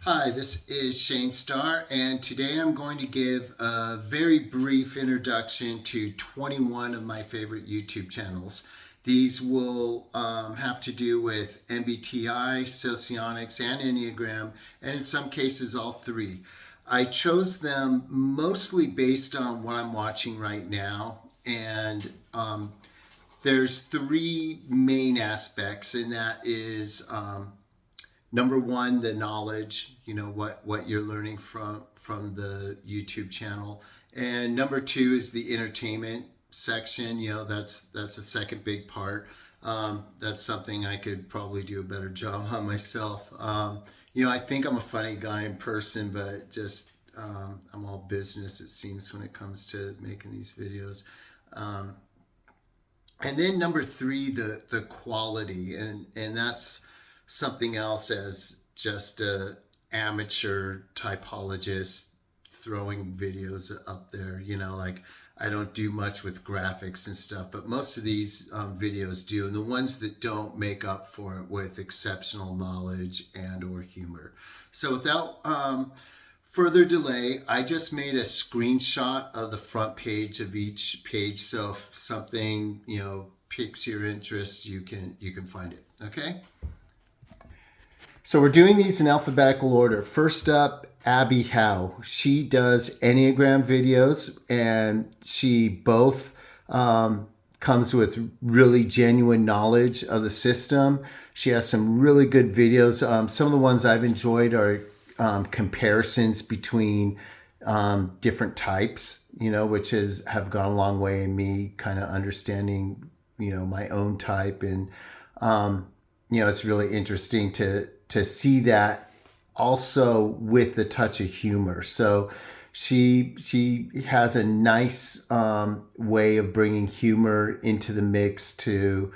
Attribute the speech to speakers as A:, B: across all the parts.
A: Hi, this is Shane Starr, and today I'm going to give a very brief introduction to 21 of my favorite YouTube channels. These will have to do with MBTI, Socionics, and Enneagram, and in some cases all three. I chose them mostly based on what I'm watching right now, and there's three main aspects, and that is number one, the knowledge, what you're learning from the YouTube channel. And number two is the entertainment section. That's a second big part. That's something I could probably do a better job on myself. I think I'm a funny guy in person, but just I'm all business, it seems, when it comes to making these videos. And then number three, the quality, and that's something else as just a amateur typologist throwing videos up there. Like I don't do much with graphics and stuff, but most of these videos do, and the ones that don't make up for it with exceptional knowledge and or humor. So without further delay, I just made a screenshot of the front page of each page. So if something, piques your interest, you can find it. Okay. So we're doing these in alphabetical order. First up, Abby Howe. She does Enneagram videos, and she both comes with really genuine knowledge of the system. She has some really good videos. Some of the ones I've enjoyed are comparisons between different types, which have gone a long way in me kind of understanding, my own type. And, it's really interesting to see that also with the touch of humor. So she has a nice way of bringing humor into the mix to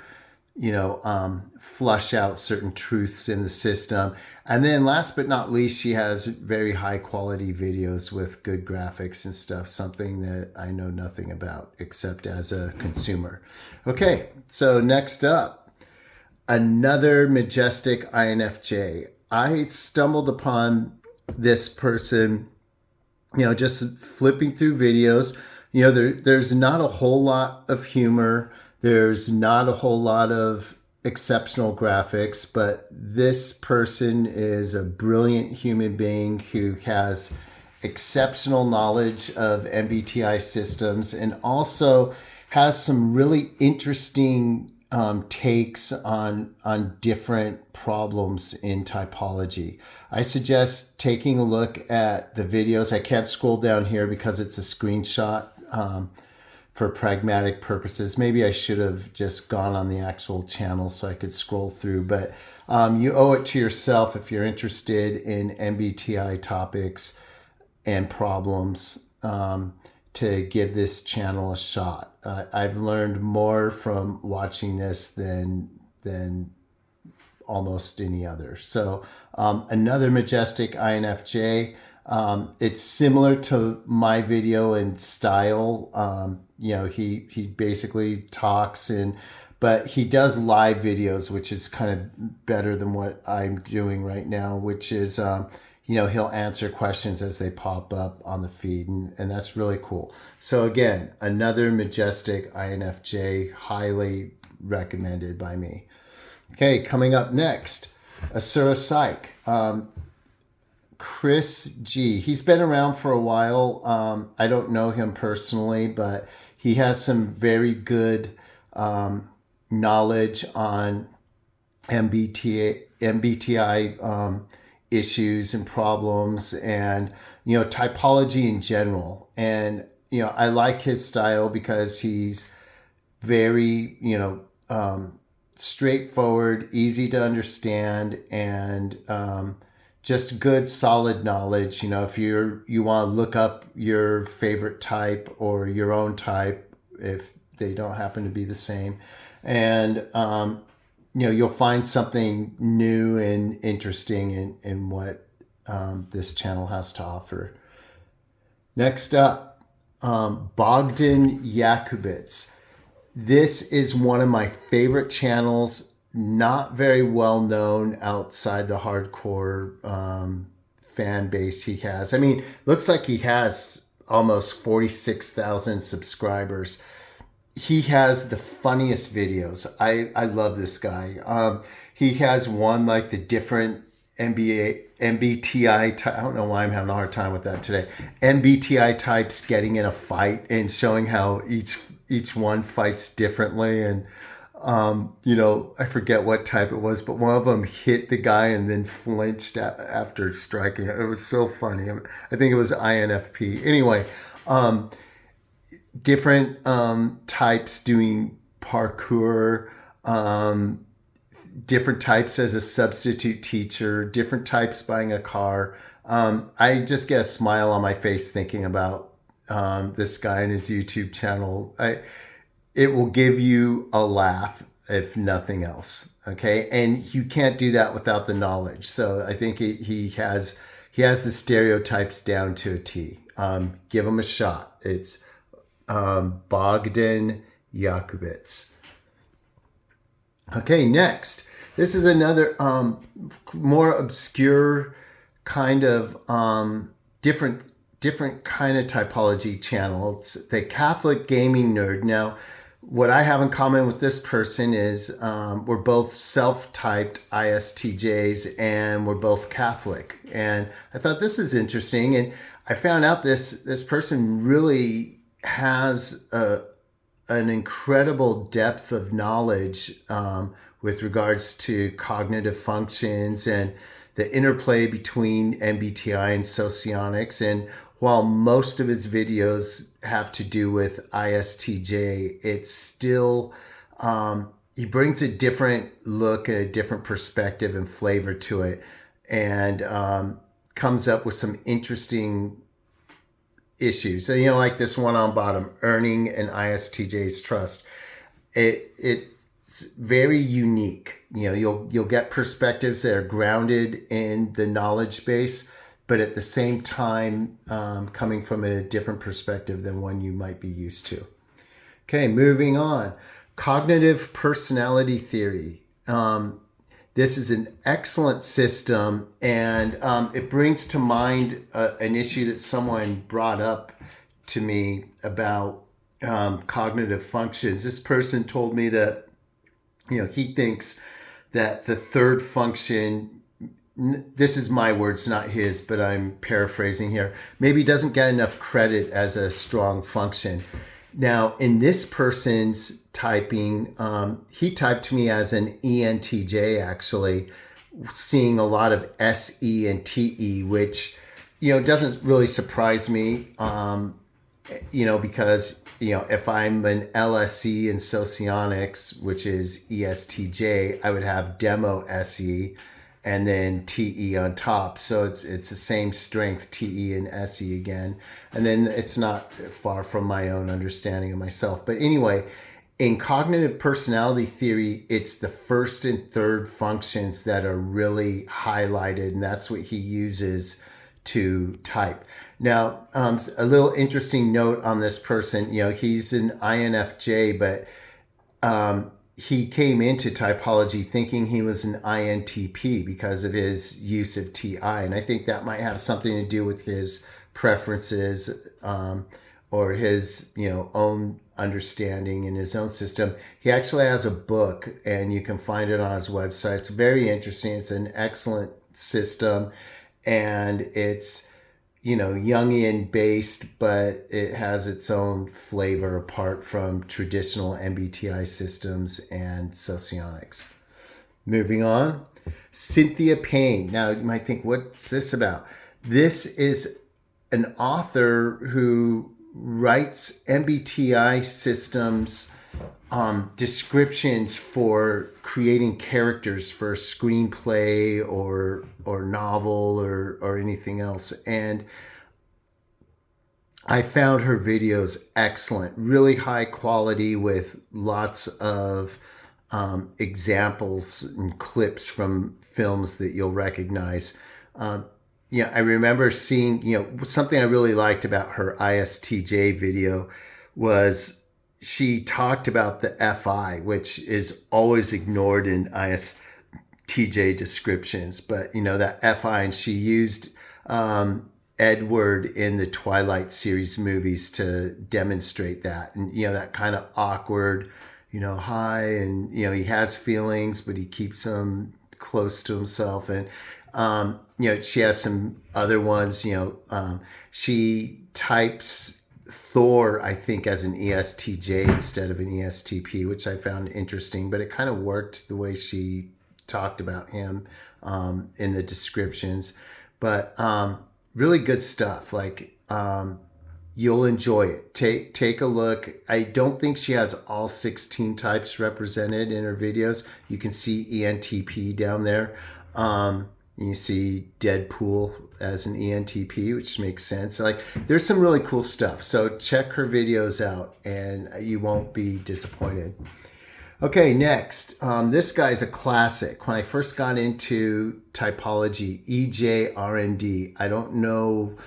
A: flush out certain truths in the system. And then last but not least, she has very high quality videos with good graphics and stuff, something that I know nothing about except as a consumer. Okay, so next up, another majestic INFJ. I stumbled upon this person, just flipping through videos. There's not a whole lot of humor. There's not a whole lot of exceptional graphics, but this person is a brilliant human being who has exceptional knowledge of MBTI systems and also has some really interesting takes on different problems in typology. I suggest taking a look at the videos. I can't scroll down here because it's a screenshot for pragmatic purposes. Maybe I should have just gone on the actual channel so I could scroll through, but you owe it to yourself if you're interested in MBTI topics and problems to give this channel a shot. I've learned more from watching this than almost any other. So another majestic INFJ. It's similar to my video in style. He basically talks but he does live videos, which is kind of better than what I'm doing right now, which is, he'll answer questions as they pop up on the feed, and that's really cool. So again, another majestic INFJ, highly recommended by me. Okay, coming up next, Asura Psych. Chris G. He's been around for a while. I don't know him personally, but he has some very good knowledge on MBTI issues and problems and, typology in general. And, I like his style because he's very, straightforward, easy to understand, and just good, solid knowledge. If you want to look up your favorite type or your own type, if they don't happen to be the same, and you'll find something new and interesting in what this channel has to offer. Next up, Bogdan Yakubits. This is one of my favorite channels, not very well known outside the hardcore fan base he has. I mean, looks like he has almost 46,000 subscribers. He has the funniest videos. I love this guy. He has one like the different MBTI. I don't know why I'm having a hard time with that today. MBTI types getting in a fight and showing how each one fights differently. And I forget what type it was, but one of them hit the guy and then flinched after striking. It was so funny. I think it was INFP. Anyway, different types doing parkour, different types as a substitute teacher, different types buying a car. I just get a smile on my face thinking about this guy and his YouTube channel. It will give you a laugh, if nothing else. Okay, and you can't do that without the knowledge. So I think he has the stereotypes down to a T. Give him a shot. It's Bogdan Yakubits. Okay, next. This is another more obscure kind of different kind of typology channel. It's the Catholic Gaming Nerd. Now, what I have in common with this person is we're both self-typed ISTJs and we're both Catholic. And I thought this is interesting. And I found out this person really has an incredible depth of knowledge with regards to cognitive functions and the interplay between MBTI and socionics. And while most of his videos have to do with ISTJ, it's still, he brings a different look, a different perspective and flavor to it, and comes up with some interesting issues. So, like this one on bottom, earning an ISTJ's trust. It's very unique. You'll get perspectives that are grounded in the knowledge base, but at the same time, coming from a different perspective than one you might be used to. Okay, moving on. Cognitive personality theory. This is an excellent system, and it brings to mind an issue that someone brought up to me about cognitive functions. This person told me that, he thinks that the third function, this is my words, not his, but I'm paraphrasing here, maybe doesn't get enough credit as a strong function. Now, in this person's typing, he typed me as an ENTJ, actually, seeing a lot of SE and TE, which, doesn't really surprise me, because, if I'm an LSE in socionics, which is ESTJ, I would have demo SE and then TE on top. So it's the same strength, TE and SE again. And then it's not far from my own understanding of myself. But anyway, in cognitive personality theory, it's the first and third functions that are really highlighted, and that's what he uses to type. Now, a little interesting note on this person, he's an INFJ, but he came into typology thinking he was an INTP because of his use of TI. And I think that might have something to do with his preferences or his, own understanding in his own system. He actually has a book, and you can find it on his website. It's very interesting. It's an excellent system, and it's, Jungian based, but it has its own flavor apart from traditional MBTI systems and socionics. Moving on, Cynthia Payne. Now you might think, what's this about? This is an author who writes MBTI systems descriptions for creating characters for a screenplay or novel or anything else. And I found her videos excellent, really high quality with lots of examples and clips from films that you'll recognize. I remember seeing, something I really liked about her ISTJ video was she talked about the FI, which is always ignored in ISTJ descriptions, but that FI, and she used Edward in the Twilight series movies to demonstrate that. And, that kind of awkward, hi, and, he has feelings, but he keeps them close to himself. And, she has some other ones, she types Thor, I think, as an ESTJ instead of an ESTP, which I found interesting, but it kind of worked the way she talked about him in the descriptions. But really good stuff. Like, you'll enjoy it. Take a look. I don't think she has all 16 types represented in her videos. You can see ENTP down there. You see Deadpool as an ENTP, which makes sense. Like, there's some really cool stuff. So check her videos out and you won't be disappointed. Okay, next. This guy's a classic. When I first got into typology, EJRND. I don't know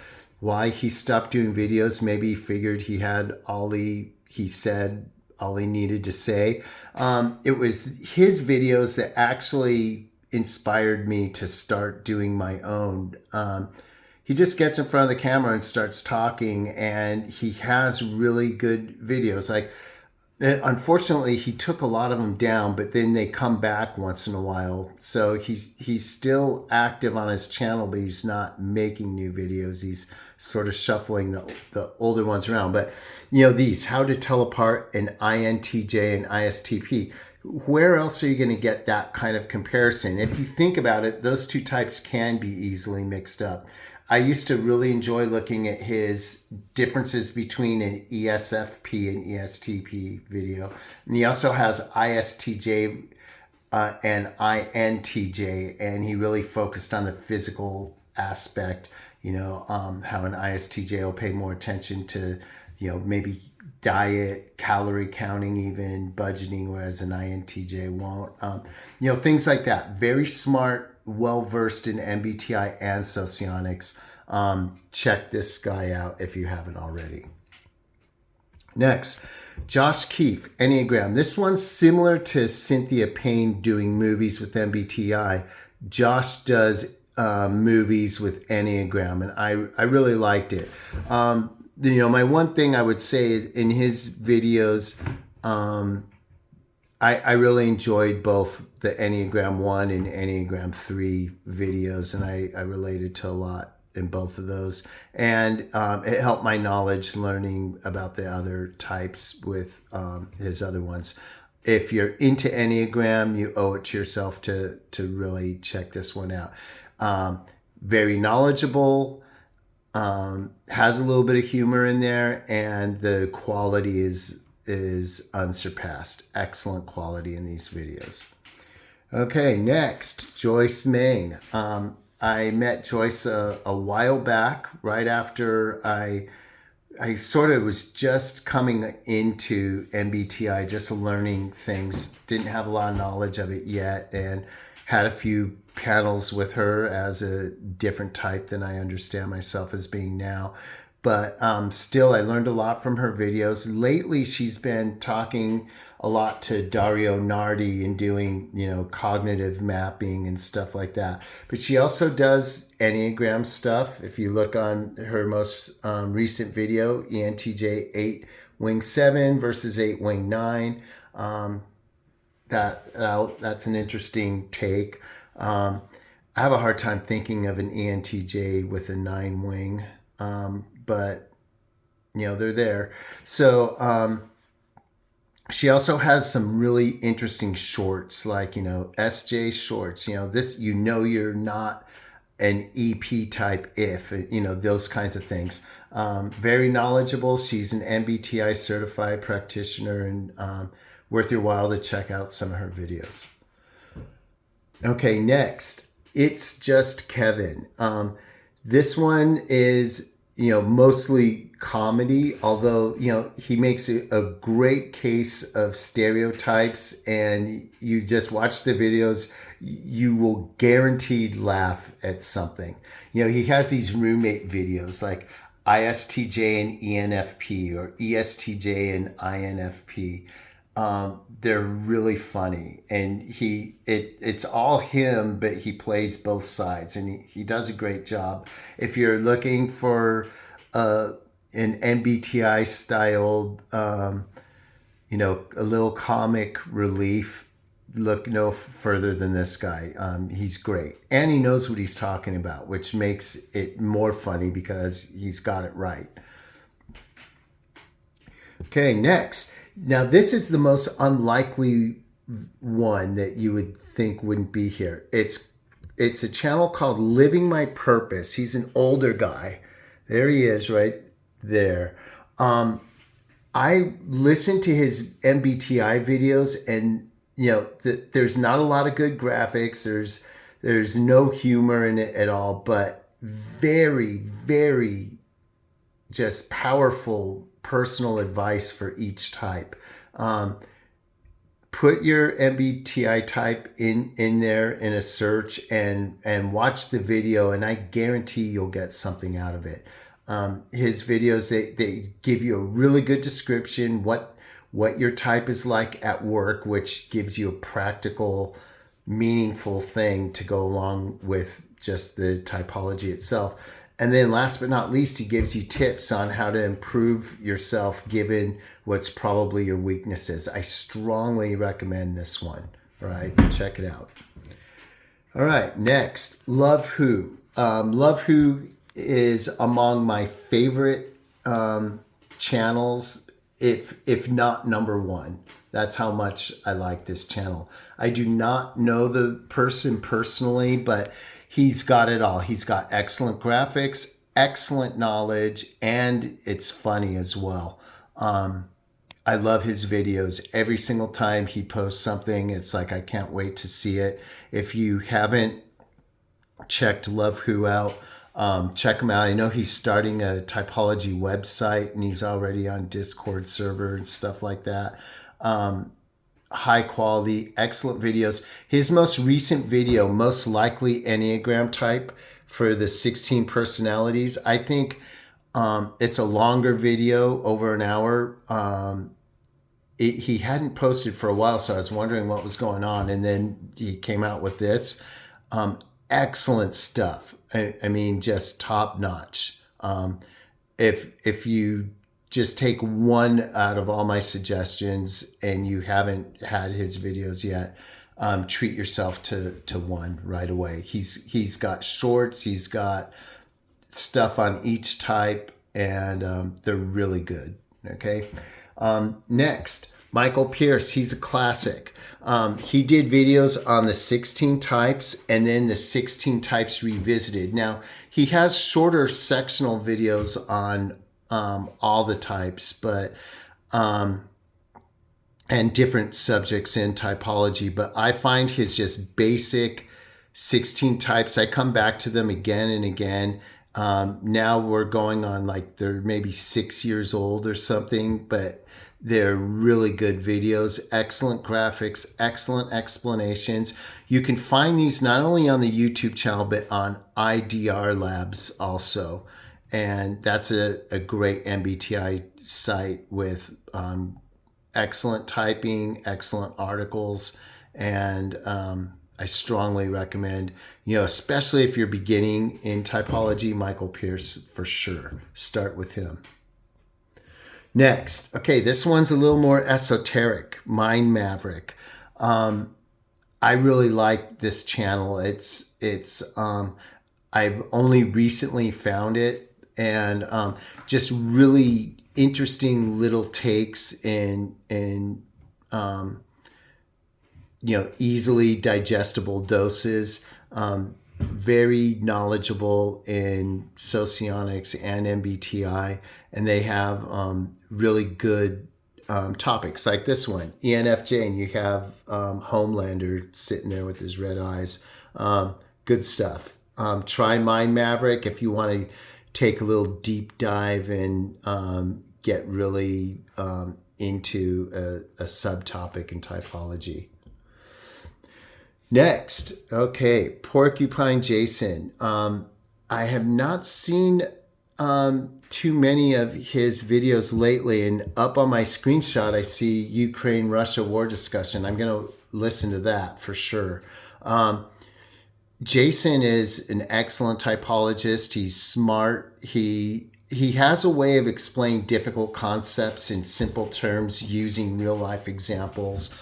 A: why he stopped doing videos. Maybe he figured he had all he said, all he needed to say. It was his videos that actually inspired me to start doing my own. He just gets in front of the camera and starts talking, and he has really good videos. Like, unfortunately, he took a lot of them down, but then they come back once in a while. So he's still active on his channel, but he's not making new videos. He's sort of shuffling the older ones around. But, these, how to tell apart an INTJ and ISTP. Where else are you going to get that kind of comparison? If you think about it, those two types can be easily mixed up. I used to really enjoy looking at his differences between an ESFP and ESTP video. And he also has ISTJ and INTJ, and he really focused on the physical aspect, how an ISTJ will pay more attention to, maybe diet, calorie counting, even budgeting, whereas an INTJ won't. Things like that. Very smart, well-versed in MBTI and socionics. Check this guy out if you haven't already. Next, Josh Keefe, Enneagram. This one's similar to Cynthia Payne doing movies with MBTI. Josh does movies with Enneagram, and I really liked it. My one thing I would say is in his videos, I really enjoyed both the Enneagram 1 and Enneagram 3 videos, and I related to a lot in both of those. And it helped my knowledge learning about the other types with his other ones. If you're into Enneagram, you owe it to yourself to really check this one out. Very knowledgeable. Has a little bit of humor in there, and the quality is unsurpassed. Excellent quality in these videos. Okay, next, Joyce Meng. I met Joyce a while back, right after I sort of was just coming into MBTI, just learning things. Didn't have a lot of knowledge of it yet, and had a few panels with her as a different type than I understand myself as being now. But still, I learned a lot from her videos. Lately, she's been talking a lot to Dario Nardi and doing, cognitive mapping and stuff like that. But she also does Enneagram stuff. If you look on her most recent video, ENTJ 8 Wing 7 versus 8 Wing 9, that's an interesting take. I have a hard time thinking of an ENTJ with a 9 wing, but they're there. So she also has some really interesting shorts, like SJ shorts. This, you're not an EP type if those kinds of things. Very knowledgeable. She's an MBTI certified practitioner, and worth your while to check out some of her videos. Okay, next, It's Just Kevin. This one is, mostly comedy, although, he makes a great case of stereotypes, and you just watch the videos, you will guaranteed laugh at something. He has these roommate videos like ISTJ and ENFP or ESTJ and INFP. They're really funny, and it's all him, but he plays both sides, and he does a great job. If you're looking for an MBTI styled, a little comic relief, look no further than this guy. He's great, and he knows what he's talking about, which makes it more funny because he's got it right. Okay, next. Now, this is the most unlikely one that you would think wouldn't be here. It's a channel called Living My Purpose. He's an older guy. There he is, right there. I listen to his MBTI videos, and there's not a lot of good graphics. There's no humor in it at all, but very, very just powerful personal advice for each type. Put your MBTI type in there in a search and watch the video, and I guarantee you'll get something out of it. His videos, they give you a really good description what your type is like at work, which gives you a practical, meaningful thing to go along with just the typology itself. And then last but not least, he gives you tips on how to improve yourself given what's probably your weaknesses. I strongly recommend this one. All right, check it out. All right, next, Love Who. Love Who is among my favorite channels, if not number one. That's how much I like this channel. I do not know the person personally, but he's got it all. He's got excellent graphics, excellent knowledge, and it's funny as well. I love his videos. Every single time he posts something, it's like I can't wait to see it. If you haven't checked Love Who out, check him out. I know he's starting a typology website, and he's already on Discord server and stuff like that. High quality, excellent videos. His most recent video, most likely Enneagram type for the 16 personalities. I think it's a longer video, over an hour. He hadn't posted for a while, so I was wondering what was going on. And then he came out with this. Excellent stuff. I mean, just top notch. If you just take one out of all my suggestions and you haven't had his videos yet, treat yourself to one right away. He's got shorts, he's got stuff on each type, and they're really good. Okay. Next, Michael Pierce. He's a classic. He did videos on the 16 types and then the 16 types revisited. Now, he has shorter sectional videos on all the types, but and different subjects in typology, but I find his just basic 16 types, I come back to them again and again. Now we're going on, like, they're maybe 6 years old or something, but they're really good videos, excellent graphics, excellent explanations. You can find these not only on the YouTube channel, but on IDR Labs also. And that's a great MBTI site with excellent typing, excellent articles, and I strongly recommend, especially if you're beginning in typology, Michael Pierce for sure. Start with him. Next, okay, this one's a little more esoteric, Mind Maverick. I really like this channel. It's I've only recently found it, and just really interesting little takes in easily digestible doses. Very knowledgeable in socionics and MBTI, and they have really good topics like this one, ENFJ, and you have Homelander sitting there with his red eyes. Good stuff. Try Mind Maverick if you want to take a little deep dive and get really into a subtopic in typology. Next, okay, Porcupine Jason. I have not seen too many of his videos lately, and up on my screenshot, I see Ukraine-Russia war discussion. I'm going to listen to that for sure. Jason is an excellent typologist. He's smart. He has a way of explaining difficult concepts in simple terms using real life examples.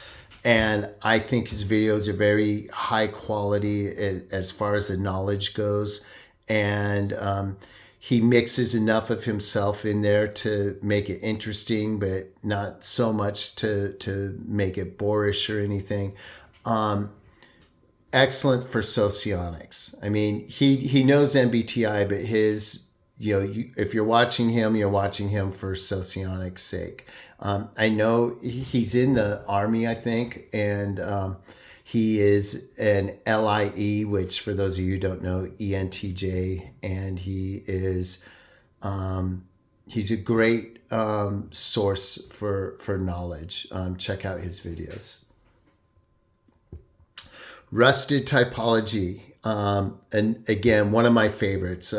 A: And I think his videos are very high quality as far as the knowledge goes. And he mixes enough of himself in there to make it interesting, but not so much to make it boorish or anything. Excellent for socionics. I mean, he knows MBTI, but his, if you're watching him, you're watching him for socionics' sake. I know he's in the Army, I think, and he is an LIE, which for those of you who don't know, ENTJ, and he's a great source for knowledge. Check out his videos. Rusted Typology, and again, one of my favorites.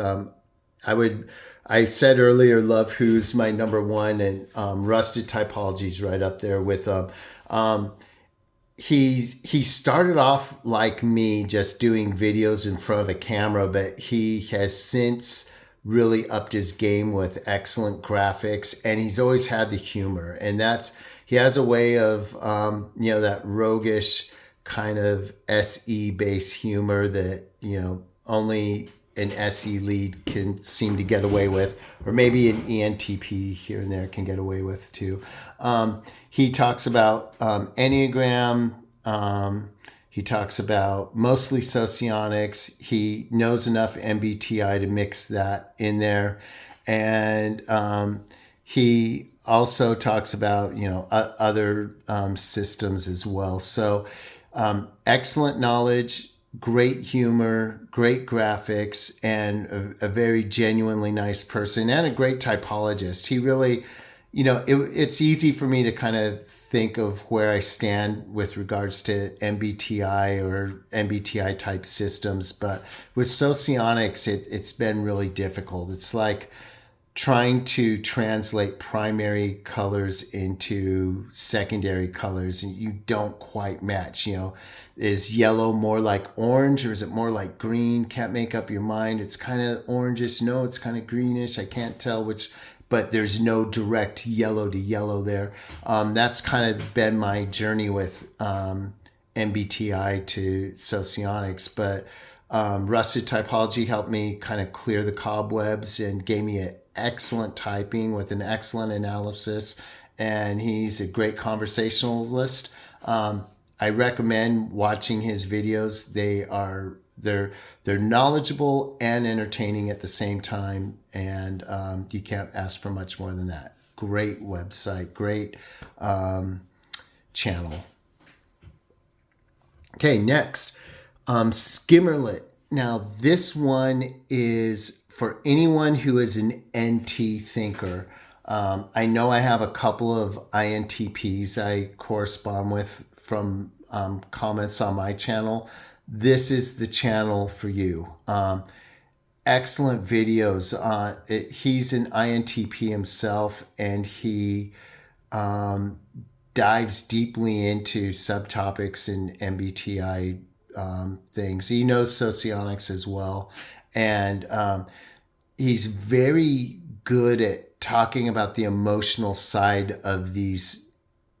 A: I said earlier, Love Who's my number one, and Rusted Typology is right up there with he started off like me, just doing videos in front of a camera, but he has since really upped his game with excellent graphics, and he's always had the humor, and he has a way of that roguish kind of SE based humor that only an SE lead can seem to get away with, or maybe an ENTP here and there can get away with too. He talks about Enneagram. He talks about mostly socionics. He knows enough MBTI to mix that in there, and he also talks about other systems as well. So excellent knowledge, great humor, great graphics, and a very genuinely nice person, and a great typologist. He really, it's easy for me to kind of think of where I stand with regards to MBTI or MBTI type systems, but with socionics, it's been really difficult. It's like trying to translate primary colors into secondary colors, and you don't quite match. Is yellow more like orange, or is it more like green? Can't make up your mind. It's kind of orangish. No, it's kind of greenish. I can't tell which, but there's no direct yellow to yellow there. That's kind of been my journey with MBTI to socionics, but Rusted Typology helped me kind of clear the cobwebs and gave me an excellent typing with an excellent analysis, and he's a great conversationalist. I recommend watching his videos. They're knowledgeable and entertaining at the same time, and you can't ask for much more than that. Great website, great channel. Okay, next, Skimmerlet. Now this one is for anyone who is an NT thinker. I know I have a couple of INTPs I correspond with from comments on my channel. This is the channel for you. Excellent videos. He's an INTP himself, and he dives deeply into subtopics in MBTI things. He knows socionics as well, and he's very good at talking about the emotional side of these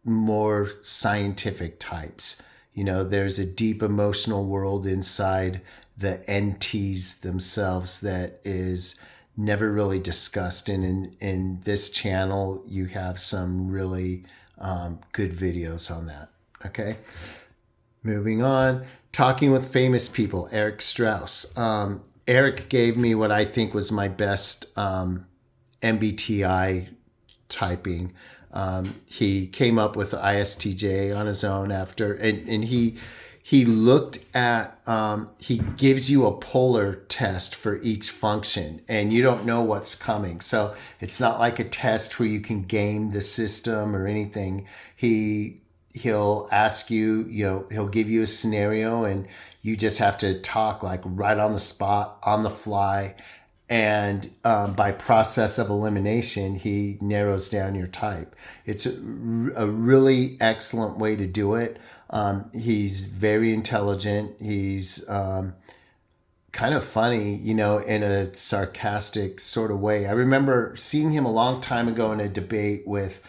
A: more scientific types. There's a deep emotional world inside the NTs themselves that is never really discussed. And in this channel, you have some really good videos on that. Okay. Moving on. Talking with famous people, Eric Strauss. Eric gave me what I think was my best MBTI typing. He came up with the ISTJ on his own after, and he looked at, he gives you a polar test for each function, and you don't know what's coming. So it's not like a test where you can game the system or anything. He'll ask you, he'll give you a scenario, and you just have to talk like right on the spot, on the fly, And by process of elimination, he narrows down your type. It's a really excellent way to do it. He's very intelligent. He's kind of funny, you know, in a sarcastic sort of way. I remember seeing him a long time ago in a debate with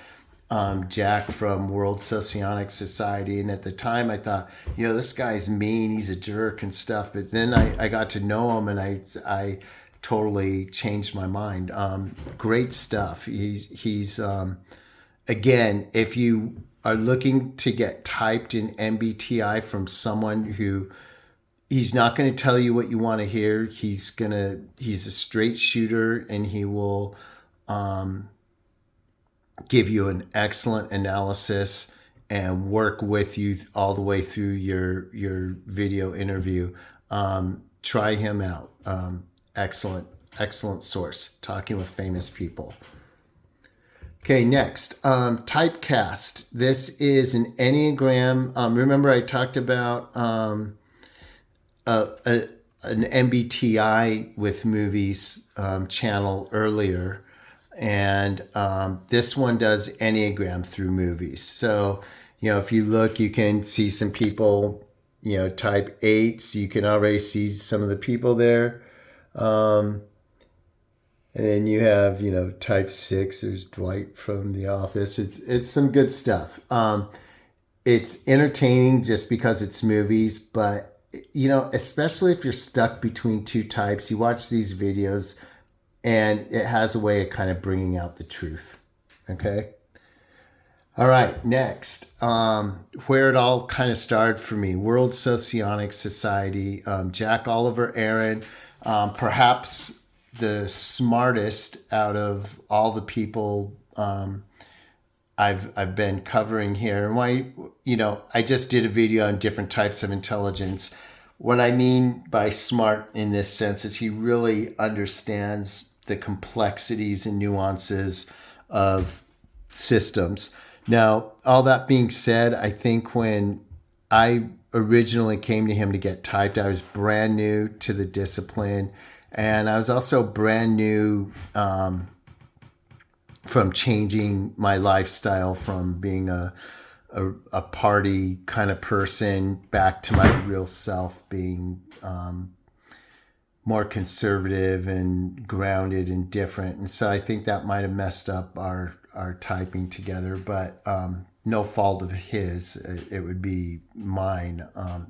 A: Jack from World Socionic Society. And at the time I thought, you know, this guy's mean, he's a jerk and stuff. But then I got to know him and I totally changed my mind. Great stuff. He's again, if you are looking to get typed in MBTI from someone who he's not going to tell you what you want to hear. He's a straight shooter and he will give you an excellent analysis and work with you all the way through your video interview. Try him out. Excellent source. Talking with famous people. Okay, next, typecast. This is an Enneagram. Remember I talked about an MBTI with movies channel earlier. And this one does Enneagram through movies. So, you know, if you look, you can see some people, you know, type 8s. You can already see some of the people there. And then you have, you know, type 6. There's Dwight from The Office. It's some good stuff. It's entertaining just because it's movies, but, you know, especially if you're stuck between two types, you watch these videos and it has a way of kind of bringing out the truth. Okay. All right. Next, where it all kind of started for me, World Socionic Society, Jack Oliver Aaron, perhaps the smartest out of all the people I've been covering here. And why, you know, I just did a video on different types of intelligence. What I mean by smart in this sense is he really understands the complexities and nuances of systems. Now, all that being said, I think when I originally came to him to get typed, I was brand new to the discipline. And I was also brand new from changing my lifestyle from being a party kind of person back to my real self, being more conservative and grounded and different. And so I think that might have messed up our typing together, but no fault of his. It would be mine,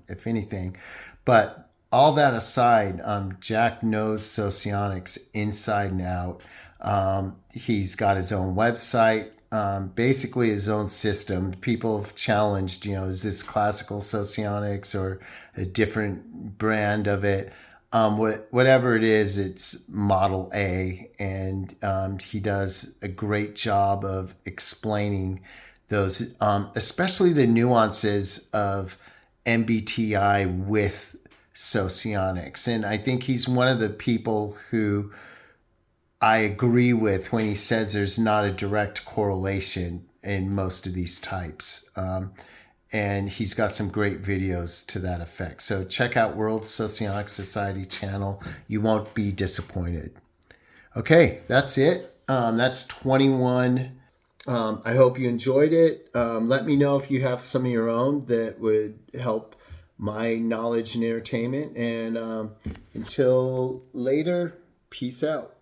A: if anything. But all that aside, Jack knows socionics inside and out. He's got his own website, basically his own system. People have challenged, you know, is this classical socionics or a different brand of it? Whatever it is, it's Model A, and he does a great job of explaining those, especially the nuances of MBTI with socionics. And I think he's one of the people who I agree with when he says there's not a direct correlation in most of these types. And he's got some great videos to that effect. So check out World Socionic Society channel. You won't be disappointed. Okay, that's it. That's 21. I hope you enjoyed it. Let me know if you have some of your own that would help my knowledge and entertainment. And until later, peace out.